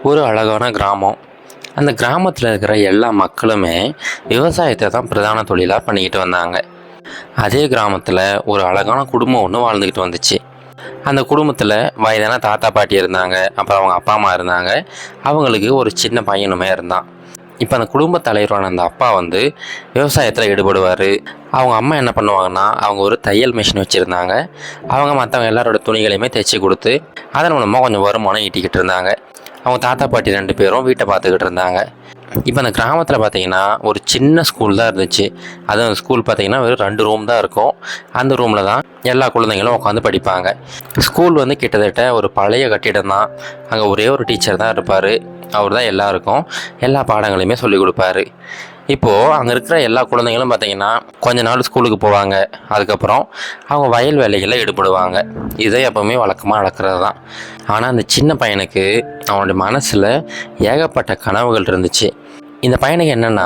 ஒரு அழகான கிராமம். அந்த கிராமத்தில் இருக்கிற எல்லா மக்களுமே விவசாயத்தை தான் பிரதான தொழிலாக பண்ணிக்கிட்டு வந்தாங்க. அதே கிராமத்தில் ஒரு அழகான குடும்பம் ஒன்று வாழ்ந்துக்கிட்டு வந்துச்சு. அந்த குடும்பத்தில் வயதான தாத்தா பாட்டி இருந்தாங்க, அப்புறம் அவங்க அப்பா அம்மா இருந்தாங்க. அவங்களுக்கு ஒரு சின்ன பையனுமே இருந்தான். இப்போ அந்த குடும்ப தலைவரான அந்த அப்பா வந்து விவசாயத்தில் ஈடுபடுவார். அவங்க அம்மா என்ன பண்ணுவாங்கன்னா, அவங்க ஒரு தையல் மிஷின் வச்சுருந்தாங்க. அவங்க மற்றவங்க எல்லாரோட துணிகளையுமே தைச்சி கொடுத்து அதன் மூலமாக கொஞ்சம் வருமானம் ஈட்டிக்கிட்டு இருந்தாங்க. அவங்க தாத்தா பாட்டி 2 பேரும் வீட்டை பார்த்துக்கிட்டு இருந்தாங்க. இப்போ அந்த கிராமத்தில் பார்த்தீங்கன்னா ஒரு சின்ன ஸ்கூல் தான் இருந்துச்சு. அதுவும் ஸ்கூல் பார்த்தீங்கன்னா வெறும் 2 ரூம் தான் இருக்கும். அந்த ரூமில் தான் எல்லா குழந்தைங்களும் உட்காந்து படிப்பாங்க. ஸ்கூல் வந்து கிட்டத்தட்ட ஒரு பழைய கட்டிடம் தான். அங்கே ஒரே ஒரு டீச்சர் தான் இருப்பார். அவர் தான் எல்லாருக்கும் எல்லா பாடங்களையுமே சொல்லிக் கொடுப்பாரு. இப்போது அங்கே இருக்கிற எல்லா குழந்தைங்களும் பார்த்திங்கன்னா கொஞ்ச நாள் ஸ்கூலுக்கு போவாங்க. அதுக்கப்புறம் அவங்க வயல் வேலைகளில் ஈடுபடுவாங்க. இதே எப்போவுமே வழக்கமாக நடக்கிறது தான். ஆனால் அந்த சின்ன பையனுக்கு அவனுடைய மனசில் ஏகப்பட்ட கனவுகள் இருந்துச்சு. இந்த பையனுக்கு என்னென்னா,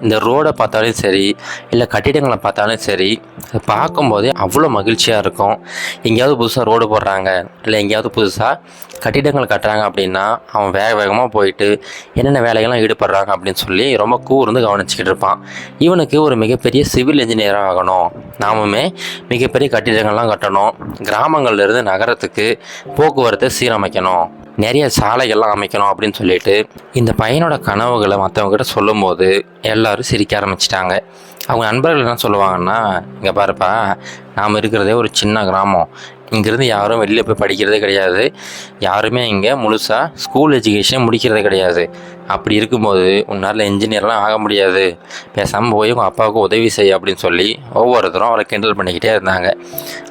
இந்த ரோடை பார்த்தாலும் சரி, இல்லை கட்டிடங்களை பார்த்தாலும் சரி, அதை பார்க்கும்போதே அவ்வளோ மகிழ்ச்சியாக இருக்கும். எங்கேயாவது புதுசாக ரோடு போடுறாங்க, இல்லை எங்கேயாவது புதுசாக கட்டிடங்கள் கட்டுறாங்க அப்படின்னா அவன் வேகமாக போயிட்டு என்னென்ன வேலைகள்லாம் ஈடுபடுறாங்க அப்படின்னு சொல்லி ரொம்ப கூர்ந்து கவனிச்சிக்கிட்டு இருப்பான். இவனுக்கு ஒரு மிகப்பெரிய சிவில் இன்ஜினியராக ஆகணும், நாமுமே மிகப்பெரிய கட்டிடங்கள்லாம் கட்டணும், கிராமங்கள்லேருந்து நகரத்துக்கு போக்குவரத்தை சீரமைக்கணும், நிறைய சாலைகள்லாம் அமைக்கணும் அப்படின்னு சொல்லிட்டு இந்த பையனோட கனவுகளை மற்றவங்ககிட்ட சொல்லும்போது எல்லாரும் சிரிக்க ஆரம்பிச்சிட்டாங்க. அவங்க நண்பர்கள் என்ன சொல்லுவாங்கன்னா, இங்கே பாருப்பா, நாம் இருக்கிறதே ஒரு சின்ன கிராமம், இங்கேருந்து யாரும் வெளியில் போய் படிக்கிறதே கிடையாது, யாருமே இங்கே முழுசாக ஸ்கூல் எஜுகேஷன் முடிக்கிறதே கிடையாது. அப்படி இருக்கும்போது உன்னால் இன்ஜினியர்லாம் ஆக முடியாது, பேசாமல் போய் உங்கள் அப்பாவுக்கு உதவி செய்ய அப்படின்னு சொல்லி ஒவ்வொருத்தரும் அவரை கிண்டல் பண்ணிக்கிட்டே இருந்தாங்க.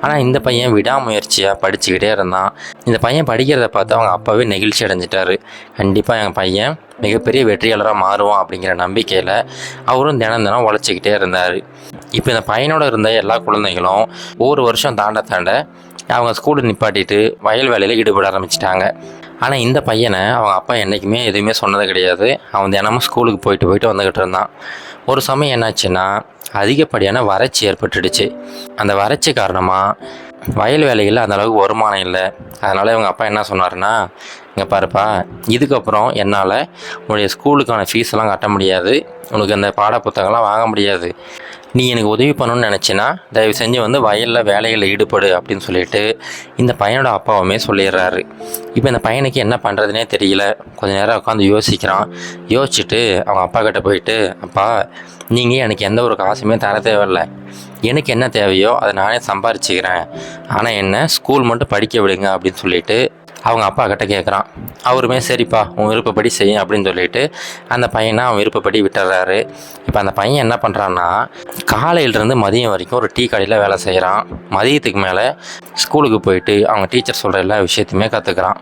ஆனால் இந்த பையன் விடாமுயற்சியாக படிச்சுக்கிட்டே இருந்தான். இந்த பையன் படிக்கிறத பார்த்து அவங்க அப்பாவே நெகிழ்ச்சி அடைஞ்சிட்டாரு. கண்டிப்பாக எங்கள் பையன் மிகப்பெரிய வெற்றியாளராக மாறுவான் அப்படிங்கிற நம்பிக்கையில் அவரும் தினம் உழைச்சிக்கிட்டே இருந்தார். இப்போ இந்த பையனோட இருந்த எல்லா குழந்தைகளும் ஒவ்வொரு வருஷம் தாண்ட அவங்க ஸ்கூலை நிப்பாட்டிட்டு வயல் வேலையில் ஈடுபட ஆரம்பிச்சிட்டாங்க. ஆனால் இந்த பையனை அவங்க அப்பா என்றைக்குமே எதுவுமே சொன்னது கிடையாது. அவன் தினமும் ஸ்கூலுக்கு போயிட்டு வந்துக்கிட்டு இருந்தான். ஒரு சமயம் என்னாச்சுன்னா, அதிகப்படியான வறட்சி ஏற்பட்டுடுச்சு. அந்த வறட்சி காரணமாக வயல் வேலைகளில் அந்தளவுக்கு வருமானம் இல்லை. அதனால் இவங்க அப்பா என்ன சொன்னார்னா, இங்கே பாருப்பா, இதுக்கப்புறம் என்னால் உன்னுடைய ஸ்கூலுக்கான ஃபீஸெல்லாம் கட்ட முடியாது, உனக்கு அந்த பாட புத்தகம்லாம் வாங்க முடியாது, நீ எனக்கு உதவி பண்ணணும்னு நினச்சின்னா தயவு செஞ்சு வந்து வயலில் வேலைகளில் ஈடுபடு அப்படின்னு சொல்லிட்டு இந்த பையனோட அப்பாவுமே சொல்லிடுறாரு. இப்போ இந்த பையனுக்கு என்ன பண்ணுறதுனே தெரியல. கொஞ்சம் நேரம் உட்காந்து யோசிக்கிறான். யோசிச்சுட்டு அவங்க அப்பா கிட்ட போயிட்டு, அப்பா, நீங்கள் எனக்கு எந்த ஒரு காசுமே தர தேவையில்லை, எனக்கு என்ன தேவையோ அதை நானே சம்பாரிச்சுக்கிறேன், ஆனால் என்ன ஸ்கூல் மட்டும் படிக்க விடுங்க அப்படின்னு சொல்லிட்டு அவங்க அப்பா கிட்ட கேட்குறான். அவருமே சரிப்பா, உன் விருப்பப்படி செய்யும் அப்படின்னு சொல்லிட்டு அந்த பையனை அவன் விருப்பப்படி விட்டுறாரு. இப்போ அந்த பையன் என்ன பண்ணுறான்னா, காலையிலேருந்து மதியம் வரைக்கும் ஒரு டீ கடையில் வேலை செய்கிறான். மதியத்துக்கு மேலே ஸ்கூலுக்கு போயிட்டு அவங்க டீச்சர் சொல்கிற எல்லா விஷயத்தையுமே கற்றுக்குறான்.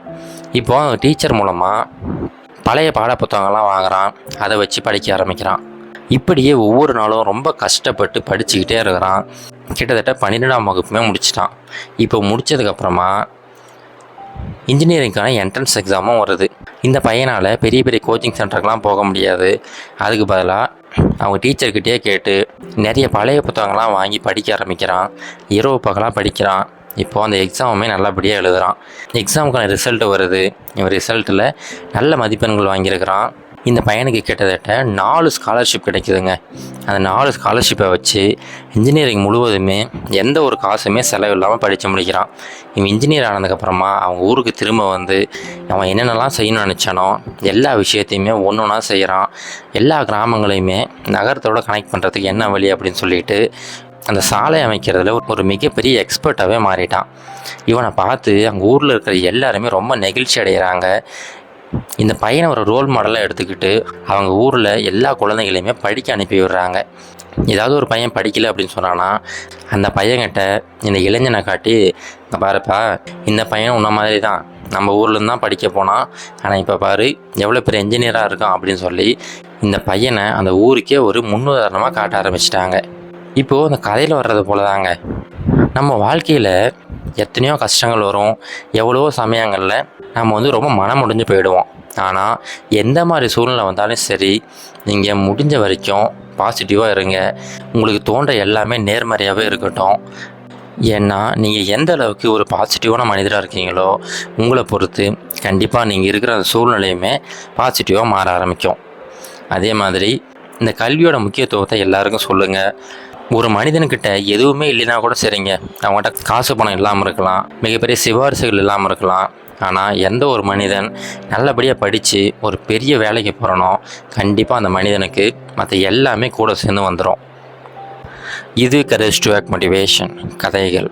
இப்போது அவங்க டீச்சர் மூலமாக பழைய பாட புத்தகங்கள்லாம் வாங்குகிறான். அதை வச்சு படிக்க ஆரம்பிக்கிறான். இப்படியே ஒவ்வொரு நாளும் ரொம்ப கஷ்டப்பட்டு படிச்சுக்கிட்டே இருக்கிறான். கிட்டத்தட்ட 12ஆம் வகுப்புமே முடிச்சிட்டான். இப்போ முடித்ததுக்கப்புறமா இன்ஜினியரிங்கான என்ட்ரன்ஸ் எக்ஸாமும் வருது. இந்த பையனால் பெரிய பெரிய கோச்சிங் சென்டருக்கெலாம் போக முடியாது. அதுக்கு பதிலாக அவங்க டீச்சர்கிட்டயே கேட்டு நிறைய பழைய புத்தகங்கள்லாம் வாங்கி படிக்க ஆரம்பிக்கிறான். இரவு பகலாக படிக்கிறான். இப்போது அந்த எக்ஸாமுமே நல்லபடியாக எழுதுகிறான். எக்ஸாமுக்கான ரிசல்ட்டு வருது. இவன் ரிசல்ட்டில் நல்ல மதிப்பெண்கள் வாங்கியிருக்கிறான். இந்த பையனுக்கு கிட்டத்தட்ட 4 ஸ்காலர்ஷிப் கிடைக்குதுங்க. அந்த 4 ஸ்காலர்ஷிப்பை வச்சு இன்ஜினியரிங் முழுவதுமே எந்த ஒரு காசுமே செலவு இல்லாமல் படித்து முடிக்கிறான். இவன் இன்ஜினியர் ஆனதுக்கப்புறமா அவங்க ஊருக்கு திரும்ப வந்து அவன் என்னென்னலாம் செய்யணும்னு நினச்சானோ எல்லா விஷயத்தையுமே ஒன்று ஒன்றா செய்கிறான். எல்லா கிராமங்களையுமே நகரத்தோடு கனெக்ட் பண்ணுறதுக்கு என்ன வழி அப்படின்னு சொல்லிட்டு அந்த சாலை அமைக்கிறதுல ஒரு மிகப்பெரிய எக்ஸ்பர்ட்டாகவே மாறிட்டான். இவனை பார்த்து அங்கே ஊரில் இருக்கிற எல்லாருமே ரொம்ப நெகிழ்ச்சி அடைகிறாங்க. இந்த பையனை ஒரு ரோல் மாடலாக எடுத்துக்கிட்டு அவங்க ஊரில் எல்லா குழந்தைகளையுமே படிக்க அனுப்பி விடுறாங்க. ஏதாவது ஒரு பையன் படிக்கலை அப்படின்னு சொன்னான்னா அந்த பையன்கிட்ட இந்த இளைஞனை காட்டி, பாருப்பா, இந்த பையன் உன்ன மாதிரி தான் நம்ம ஊர்லேருந்து தான் படிக்க போனான், ஆனால் இப்போ பாரு எவ்வளோ பெரிய இன்ஜினியராக இருக்கான் அப்படின்னு சொல்லி இந்த பையனை அந்த ஊருக்கே ஒரு முன்னுதாரணமாக காட்ட ஆரம்பிச்சிட்டாங்க. இப்போது அந்த கதையில் வர்றது போல தாங்க, நம்ம வாழ்க்கையில் எத்தனையோ கஷ்டங்கள் வரும். எவ்வளவோ சமயங்களில் நம்ம வந்து ரொம்ப மனம் முடிஞ்சு போயிடுவோம். ஆனால் எந்த மாதிரி சூழ்நிலை வந்தாலும் சரி, நீங்கள் முடிஞ்ச வரைக்கும் பாசிட்டிவாக இருங்க. உங்களுக்கு தோன்ற எல்லாமே நேர்மறையாகவே இருக்கட்டும். ஏன்னா நீங்கள் எந்த அளவுக்கு ஒரு பாசிட்டிவான மனிதராக இருக்கீங்களோ உங்களை பொறுத்து கண்டிப்பாக நீங்கள் இருக்கிற அந்த சூழ்நிலையுமே பாசிட்டிவாக மாற ஆரம்பிக்கும். அதே மாதிரி இந்த கல்வியோட முக்கியத்துவத்தை எல்லாருக்கும் சொல்லுங்கள். ஒரு மனிதனுக்கிட்ட எதுவுமே இல்லைன்னா கூட சரிங்க, அவங்ககிட்ட காசு பணம் இல்லாமல் இருக்கலாம், மிகப்பெரிய சிபாரிசுகள் இல்லாமல் இருக்கலாம். ஆனால் எந்த ஒரு மனிதன் நல்லபடியாக படித்து ஒரு பெரிய வேலைக்கு போகிறனோ கண்டிப்பாக அந்த மனிதனுக்கு மற்ற எல்லாமே கூட சேர்ந்து வந்துடும். இது கரேஜ் டு ஆக்ட் மோட்டிவேஷன் கதைகள்.